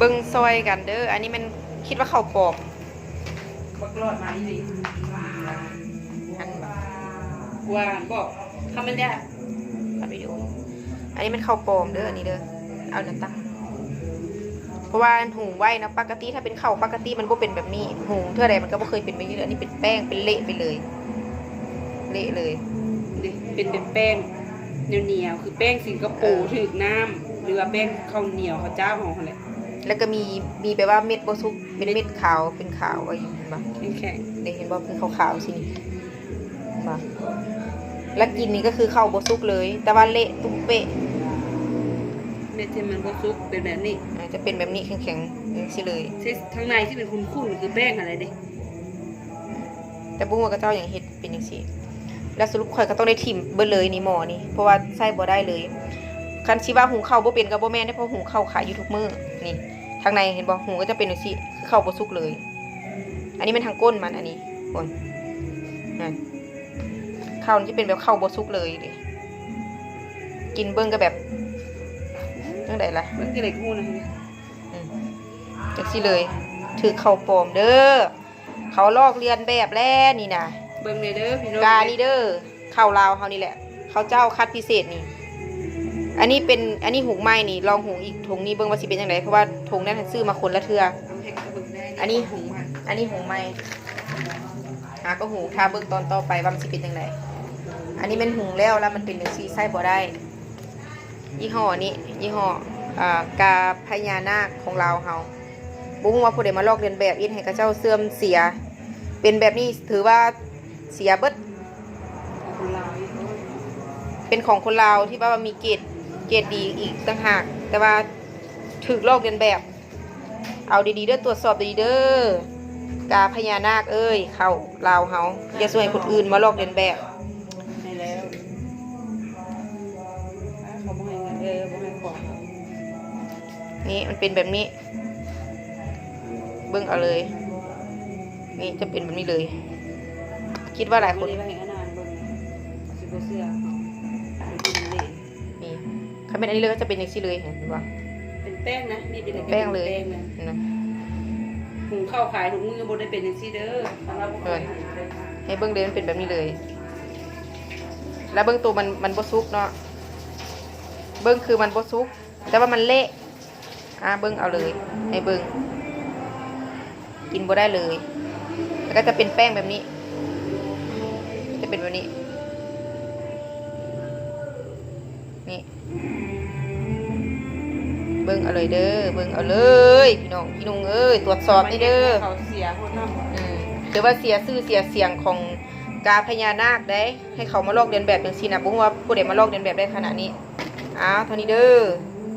เบิ้งซอยกันเด้ออันนี้มันคิดว่าเขาปลอม บักรอดมาอีหลี อัน ว่าบอกคำมันได้ ขอไปดูอันนี้มันเข้าปลอมเด้ออันนี้เด้อเอาน้ำตั้งเพราะว่าหุงไว้นะปกติถ้าเป็นข้าวปกติมันก็เป็นแบบนี้หุงเท่าใดมันก็ไม่เคยเป็นแบบนี้เลยอันนี้เป็นแป้งเป็นเละไปเลยเละเลย เป็นแบบแป้งเหนียวๆคือแป้งสิงคโปร์ถึกน้ำหรือว่าแป้งข้าวเหนียวข้าวเจ้าของเขาแหละ แล้วก็มีแปลว่าเม็ดโบซุกเป็นเม็ดขาวเป็นขาวอะไรอย่างเงี้ย แข็ง ได้เห็นว่าเป็นขาวๆสินี่มาแล้วกินนี่ก็คือข้าวโบซุกเลย แต่ว่าเละตุ้มเป๊ะ ๆเม็ดที่มันก็ซุกเป็นแบบนี้ จะเป็นแบบนี้แข็งๆนี่สิเลย ที่ข้างในที่เป็นขุ่นๆคือแป้งอะไรเด้ แต่บุ้งว่าก็เจ้าอย่างเห็ดเป็นอย่างสิแล้วสรุปข่อยก็ต้องได้ทิมเบิดเลยนี่หมอนี่เพราะว่าใส่บ่ได้เลยคันชิว่าหุงข้าวบ่เป็นกับบ่แม่นได้เพราะหุงข้าวขายอยู่ทุกมื้อนี่ทางในเห็นบ่หุงก็จะเป็นอย่างสิคือข้าวบ่สุกเลย อันนี้เป็นทางก้นมันอันนี้คนข้าวนี่จะเป็นแบบข้าวบ่สุกเลยดิกินเบิ่งก็แบบจังได๋ล่ะ มันคืออะไรกูนะ จังสิเลยถือข้าวปลอมเด้อเขาลอกเลียนแบบแล้วนี่นะ เบิ่งเลยเด้อพี่น้อง กานี่เด้อข้าวลาวเฮานี่แหละข้าวเจ้าคัดพิเศษนี่อันนี้หุงไหม้นี่ลองหุงอีกถุงนี้เบิ่งว่าสิเป็นจังไดเพราะว่าถุงนั้นซื้อมาคนละเทื่ออันนี้หุงไหม้ก็หุงถ้าเบิ่งตอนต่อไปว่ามันสิเป็นจังไดอันนี้มันหุงแล้วมันเป็นจังซี่ใส่บ่ได้ยี่ห้อนี้ยี่ห้อกาพญานาคของลาวเฮาบ่ฮู้ว่าผู้ใดมาลอกเลียนแบบอีกให้กับเจ้าเสื่อมเสียเป็นแบบนี้ถือว่าเสียเบิดเป็นของคนลาวที่ว่ามีเกรดดีอีกต่างหากแต่ว่าถูกลอกเลียนแบบเอาดีๆเด้อตรวจสอบดีๆเด้อกาพญานาคเอ้ยเข้าลาวเฮาอย่าส่วนให้คนอื่นมาลอกเลียนแบบให้แล้วเขาบ่ให้เงินบ่ให้ของ นี่มันเป็นแบบนี้เบิ่งเอาเลยนี่จะเป็นแบบนี้เลยคิดว่าหลายคน บ่ได้ให้อนานเบิ่งสิบ่เชื่อนี่ ถ้าเป็นอันนี้เลยก็จะเป็นอย่างนี้เลยเห็นป่ะ เป็นแป้งนะนี่เป็น แป้งเลย แป้งนะ นะ หุงข้าวขายถุงมือบ่ได้เป็นจังซี่เด้อสำหรับบ่ ให้เบิ้งเลยมันเป็นแบบนี้เลย แล้วเบิ้งตัวมันบซุกเนาะเบิ้งคือมันบซุกแต่ว่ามันเละเบิ้งเอาเลยให้เบิ้งกินบ่ได้เลยแล้วก็จะเป็นแป้งแบบนี้จะเป็นแบบนี้นี่เบิ้งเอาเลยเด้อเบิ้งเอาเลยพี่น้องเอ้ยตรวจสอบนี่เด้อ เขาเสียคนนำ หรือว่าเสียชื่อเสียเสียงของกาพญานาคได้ให้เขามาลอกเลียนแบบจังซี่นะบ่ฮู้ว่าผู้ใดมาลอกเลียนแบบได้ขนาดนี้เท่านี้เด้อ